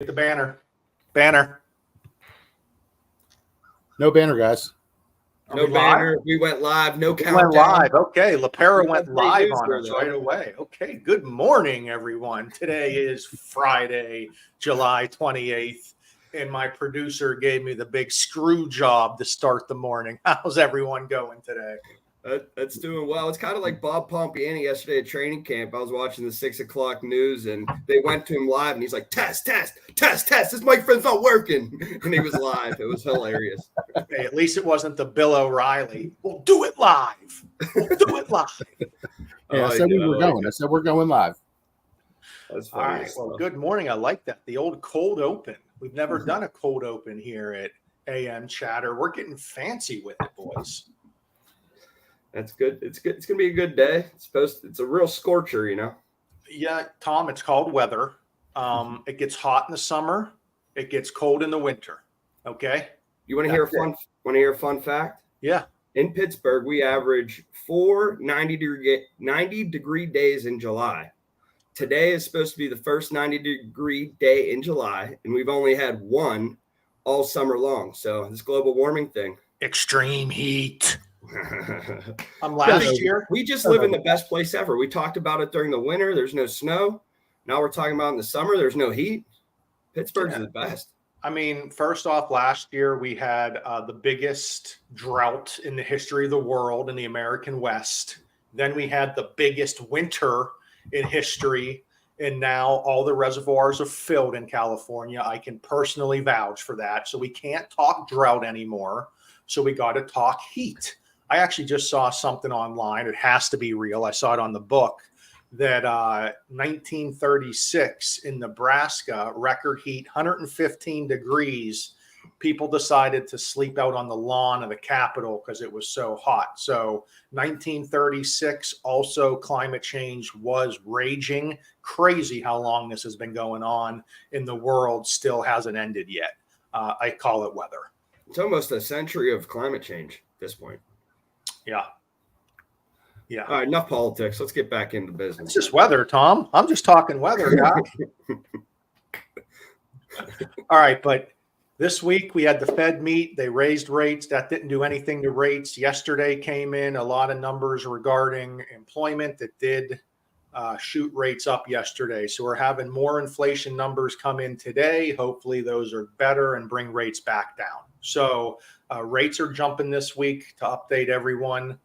Get the banner. Banner. No banner, guys. No banner. We went live. No countdown. Went live. Okay. LaPera went live on here, us though. right away. Okay. Good morning, everyone. Today is Friday, July 28th. And my producer gave me the big screw job to start the morning. How's everyone going today? That's doing well. It's kind of like Bob Pompiani yesterday at training camp. I was watching the 6 o'clock news and they went to him live and he's like, test. This microphone's not working. And he was live. It was hilarious. Hey, at least it wasn't the Bill O'Reilly. We'll do it live. Hey, I said we were going. I said we're going live. That's All funny. right. Well, good morning. I like that. The old cold open. We've never done a cold open here at AM Chatter. We're getting fancy with it, boys. That's good. It's good. It's gonna be a good day. It's a real scorcher, you know. Yeah, Tom, it's called weather. It gets hot in the summer. It gets cold in the winter. Okay. You want to hear a fun fact? Yeah. In Pittsburgh, we average 4 90-degree days in July. Today is supposed to be the first 90-degree day in July, and we've only had one all summer long. So this global warming thing. Extreme heat. I'm last year. We just live in the best place ever. We talked about it during the winter. There's no snow. Now we're talking about in the summer. There's no heat. Pittsburgh's the best. I mean, first off, last year we had the biggest drought in the history of the world in the American West. Then we had the biggest winter in history. And now all the reservoirs are filled in California. I can personally vouch for that. So we can't talk drought anymore. So we got to talk heat. I actually just saw something online. It has to be real. I saw it on the book that 1936 in Nebraska, record heat, 115 degrees. People decided to sleep out on the lawn of the Capitol because it was so hot. So 1936, also climate change was raging. Crazy how long this has been going on in the world, still hasn't ended yet. I call it weather. It's almost a century of climate change at this point. Yeah. All right, enough politics. Let's get back into business. It's just weather, Tom. I'm just talking weather, guy. All right, but this week we had the Fed meet. They raised rates. That didn't do anything to rates. Yesterday came in a lot of numbers regarding employment that did shoot rates up yesterday. So we're having more inflation numbers come in today. Hopefully those are better and bring rates back down. So rates are jumping this week to update everyone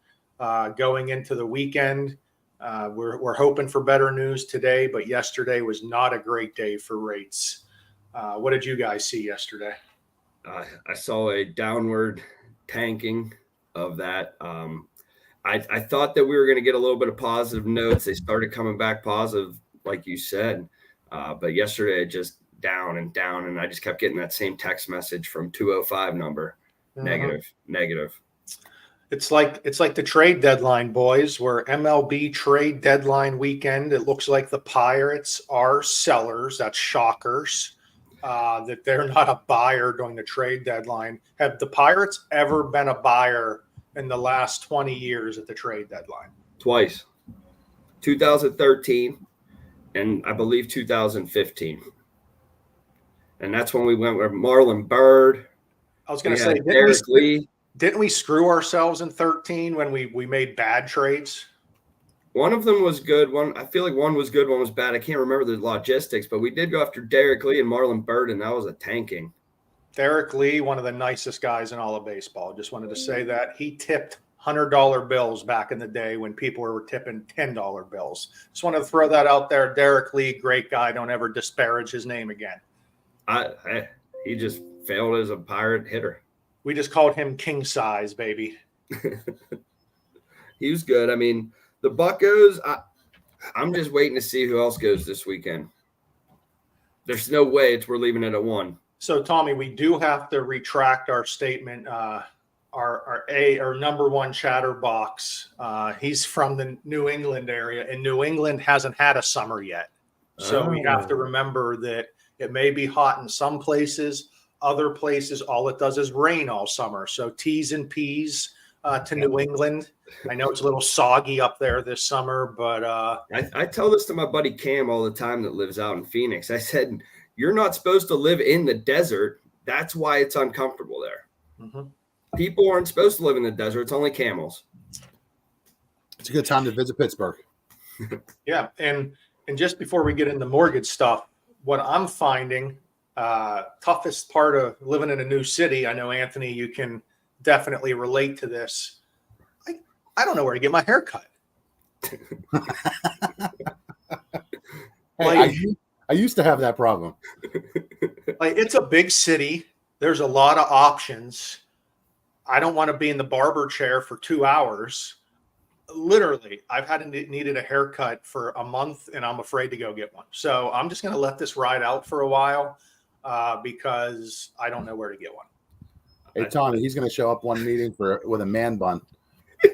going into the weekend. We're hoping for better news today, but yesterday was not a great day for rates. What did you guys see yesterday? I saw a downward tanking of that. I thought that we were going to get a little bit of positive notes. They started coming back positive, like you said. But yesterday, it just down. And I just kept getting that same text message from 205 number. Negative. It's like the trade deadline, boys, where MLB trade deadline weekend, it looks like the Pirates are sellers. That's shockers. That they're not a buyer during the trade deadline. Have the Pirates ever been a buyer in the last 20 years at the trade deadline? Twice. 2013 and I believe 2015. And that's when we went with Marlon Byrd. I was going to say, didn't we screw ourselves in 13 when we made bad trades? One of them was good. I feel like one was good, one was bad. I can't remember the logistics, but we did go after Derek Lee and Marlon Byrd, and that was a tanking. Derek Lee, one of the nicest guys in all of baseball. Just wanted to say that. He tipped $100 bills back in the day when people were tipping $10 bills. Just wanted to throw that out there. Derek Lee, great guy. Don't ever disparage his name again. He just failed as a Pirate hitter. We just called him king size, baby. He was good. I mean, the Buccos, I'm just waiting to see who else goes this weekend. There's no way we're leaving it at 1. So, Tommy, we do have to retract our statement. Our number one chatterbox, he's from the New England area, and New England hasn't had a summer yet. So we have to remember that it may be hot in some places. Other places, all it does is rain all summer. So T's and P's to New England. I know it's a little soggy up there this summer, but I tell this to my buddy Cam all the time that lives out in Phoenix. I said, You're not supposed to live in the desert. That's why it's uncomfortable there. Mhm. People aren't supposed to live in the desert. It's only camels. It's a good time to visit Pittsburgh. Yeah, and just before we get into mortgage stuff, what I'm finding toughest part of living in a new city, I know Anthony, you can definitely relate to this. I don't know where to get my hair cut. Hey, I used to have that problem. Like, it's a big city. There's a lot of options. I don't want to be in the barber chair for 2 hours. Literally, I've needed a haircut for a month, and I'm afraid to go get one. So I'm just going to let this ride out for a while because I don't know where to get one. Hey, Tommy, he's going to show up one meeting with a man bun.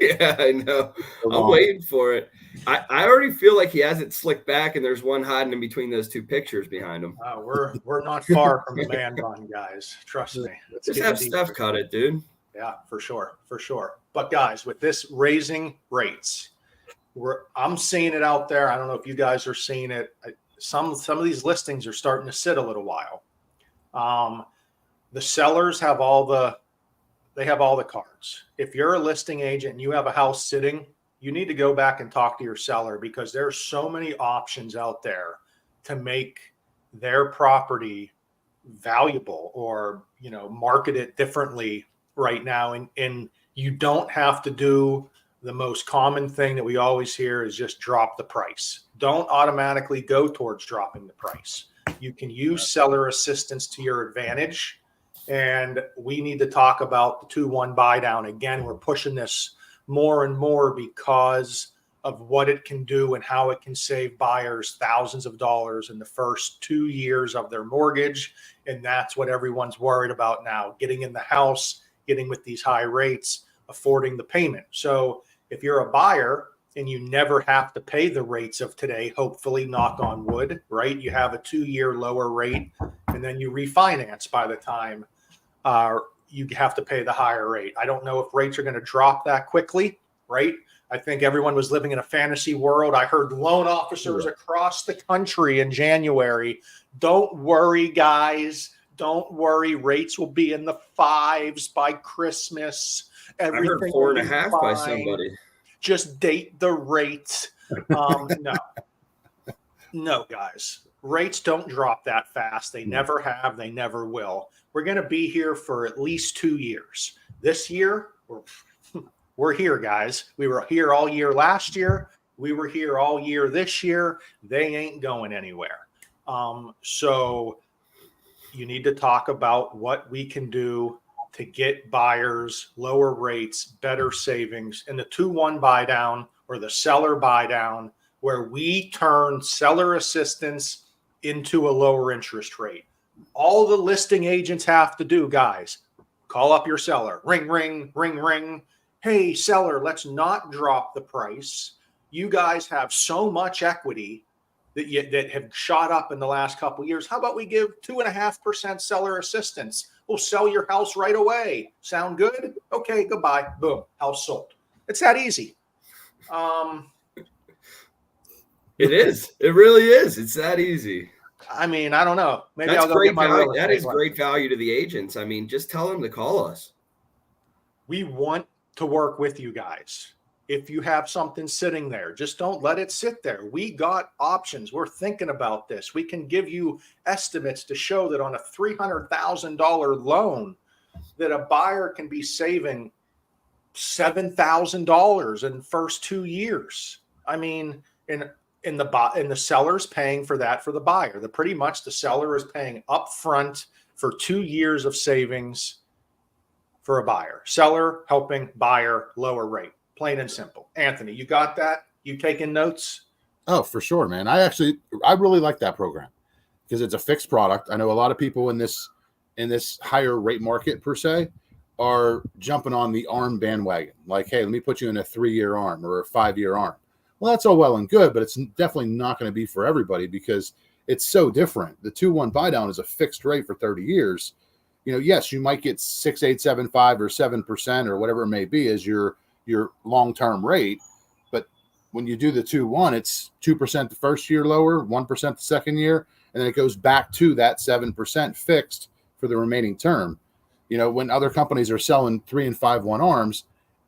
Yeah, I know. I'm waiting for it. I already feel like he has it slicked back, and there's one hiding in between those two pictures behind him. We're not far from the man bun, guys. Trust me. Let's just have Steph cut it, dude. Yeah, for sure. But guys, with this raising rates, I'm seeing it out there. I don't know if you guys are seeing it. Some of these listings are starting to sit a little while. The sellers have all the cards. If you're a listing agent and you have a house sitting, you need to go back and talk to your seller because there's so many options out there to make their property valuable or, market it differently right now. And you don't have to do the most common thing that we always hear is just drop the price. Don't automatically go towards dropping the price. You can use seller assistance to your advantage. And we need to talk about the 2-1 buy down. Again, we're pushing this more and more because of what it can do and how it can save buyers thousands of dollars in the first 2 years of their mortgage. And that's what everyone's worried about now, getting in the house, getting with these high rates, affording the payment. So if you're a buyer and you never have to pay the rates of today, hopefully, knock on wood, right? You have a 2-year lower rate and then you refinance by the time you have to pay the higher rate. I don't know if rates are going to drop that quickly, right? I think everyone was living in a fantasy world. I heard loan officers across the country in January, don't worry, guys. Don't worry. Rates will be in the 5s by Christmas. Everything I heard 4.5 by somebody. Just date the rates. No, guys. Rates don't drop that fast. They never have. They never will. We're going to be here for at least 2 years. This year, we're here, guys. We were here all year last year. We were here all year this year. They ain't going anywhere. So you need to talk about what we can do to get buyers lower rates, better savings, and the 2-1 buy down or the seller buy down, where we turn seller assistance into a lower interest rate. All the listing agents have to do, guys, call up your seller. Ring, ring, ring, ring. Hey, seller, let's not drop the price. You guys have so much equity that have shot up in the last couple of years. How about we give 2.5% seller assistance? We'll sell your house right away. Sound good? Okay, goodbye. Boom, house sold. It's that easy. It is. It really is. It's that easy. I mean, I don't know. Maybe That's I'll go get my value. That is great value to the agents. I mean, just tell them to call us. We want to work with you guys. If you have something sitting there, just don't let it sit there. We got options. We're thinking about this. We can give you estimates to show that on a $300,000 loan that a buyer can be saving $7,000 in the first 2 years. I mean, and the seller's paying for that for the buyer. Pretty much the seller is paying upfront for 2 years of savings for a buyer. Seller helping buyer lower rate. Plain and simple. Anthony, you got that? You taking notes? Oh, for sure, man. I really like that program because it's a fixed product. I know a lot of people in this higher rate market per se are jumping on the ARM bandwagon. Like, hey, let me put you in a 3-year ARM or a 5-year ARM. Well, that's all well and good, but it's definitely not going to be for everybody because it's so different. The 2-1 buy down is a fixed rate for 30 years. Yes, you might get 6, 8, 7, 5 or 7% or whatever it may be as your long-term rate. But when you do the 2-1, it's 2% the first year lower, 1% the second year, and then it goes back to that 7% fixed for the remaining term. You know, when other companies are selling 3 and 5/1 ARMs,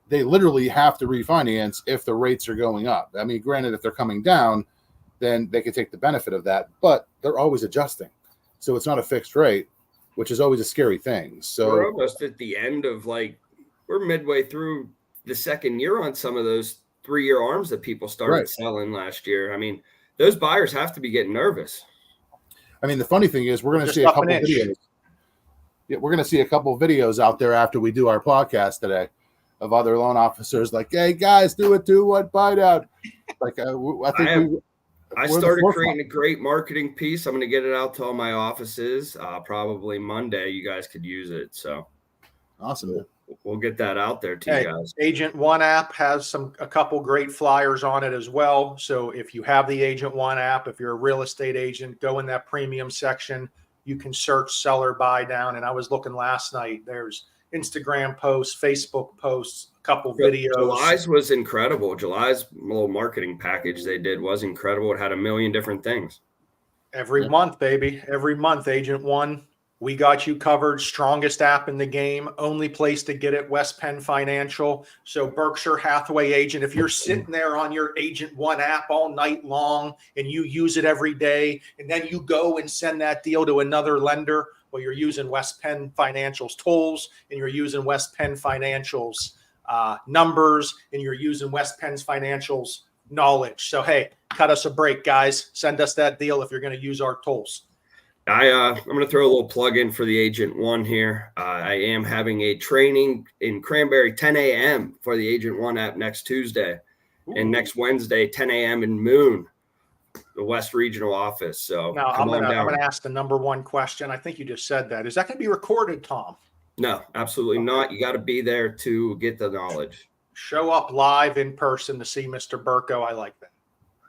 they literally have to refinance if the rates are going up. I mean, granted, if they're coming down, then they can take the benefit of that, but they're always adjusting. So it's not a fixed rate, which is always a scary thing. So we're almost at the end of we're midway through the second year on some of those 3-year ARMs that people started selling last year. I mean, those buyers have to be getting nervous. I mean, the funny thing is we're going to see a couple videos. Yeah, we're going to see a couple videos out there after we do our podcast today of other loan officers like, hey, guys, do it, do what, buy down. Like, I started creating a great marketing piece. I'm going to get it out to all my offices. Probably Monday. You guys could use it. So awesome. We'll get that out there to you guys. Agent One app has a couple great flyers on it as well. So if you have the Agent One app, if you're a real estate agent, go in that premium section. You can search seller buy down. And I was looking last night. There's Instagram posts, Facebook posts, a couple videos. July's was incredible. July's little marketing package they did was incredible. It had a million different things. Every month, baby. Every month, Agent One. We got you covered. Strongest app in the game. Only place to get it, West Penn Financial. So Berkshire Hathaway agent, if you're sitting there on your Agent One app all night long and you use it every day, and then you go and send that deal to another lender, well, you're using West Penn Financial's tools, and you're using West Penn Financial's numbers, and you're using West Penn Financial's knowledge. So, hey, cut us a break, guys. Send us that deal if you're going to use our tools. I'm going to throw a little plug in for the Agent One here. I am having a training in Cranberry, 10 a.m. for the Agent One app next Tuesday. Ooh. And next Wednesday, 10 a.m. in Moon, the West Regional office. So now I'm going to ask the number one question. I think you just said that. Is that going to be recorded, Tom? No, absolutely not. You got to be there to get the knowledge. Show up live in person to see Mr. Burko. I like that.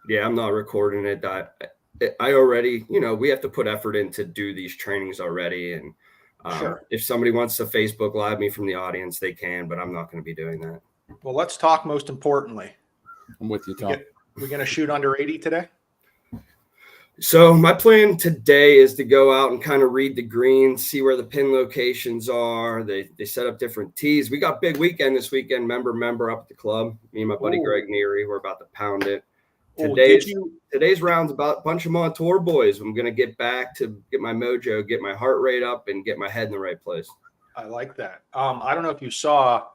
Yeah, I'm not recording it. I already, we have to put effort in to do these trainings already. And sure. If somebody wants to Facebook Live me from the audience, they can, but I'm not going to be doing that. Well, let's talk most importantly. I'm with you, Tom. We're going to shoot under 80 today? So my plan today is to go out and kind of read the greens, see where the pin locations are. They set up different tees. We got big weekend this weekend, member up at the club. Me and my buddy Greg Neary, we're about to pound it. Today's round's about a bunch of Montour boys. I'm going to get back to get my mojo, get my heart rate up, and get my head in the right place. I like that. I don't know if you saw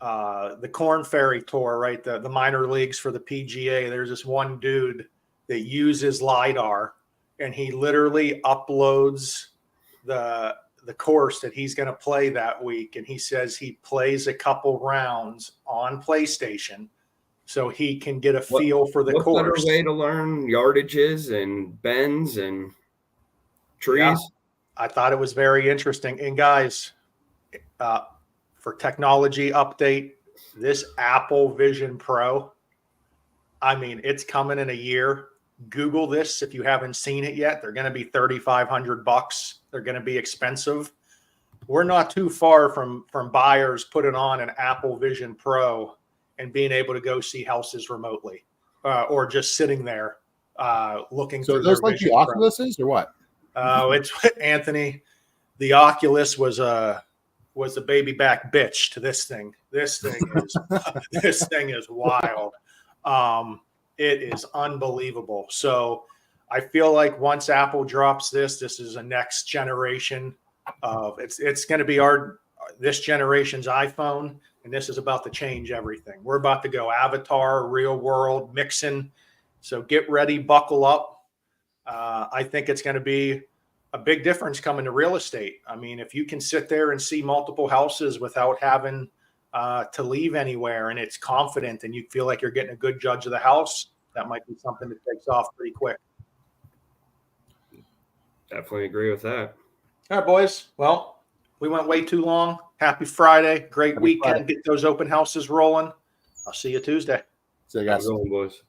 the Corn Ferry Tour, right? The minor leagues for the PGA. There's this one dude that uses LiDAR, and he literally uploads the course that he's going to play that week. And he says he plays a couple rounds on PlayStation so he can get a feel for the course. What better way to learn yardages and bends and trees? Yeah, I thought it was very interesting. And guys, for technology update, this Apple Vision Pro, I mean, it's coming in a year. Google this if you haven't seen it yet. They're going to be $3,500. They're going to be expensive. We're not too far from buyers putting on an Apple Vision Pro and being able to go see houses remotely, or just sitting there looking. So those like the Oculuses or what? It's Anthony. The Oculus was a baby back bitch to this thing. This thing is wild. It is unbelievable. So I feel like once Apple drops this is a next generation of it's going to be this generation's iPhone, and this is about to change everything. We're about to go avatar, real world, mixing. So get ready, buckle up. I think it's going to be a big difference coming to real estate. I mean, if you can sit there and see multiple houses without having to leave anywhere, and it's confident, and you feel like you're getting a good judge of the house, that might be something that takes off pretty quick. Definitely agree with that. All right, boys. Well, we went way too long. Happy Friday. Great weekend. Get those open houses rolling. I'll see you Tuesday. See you guys. Boys.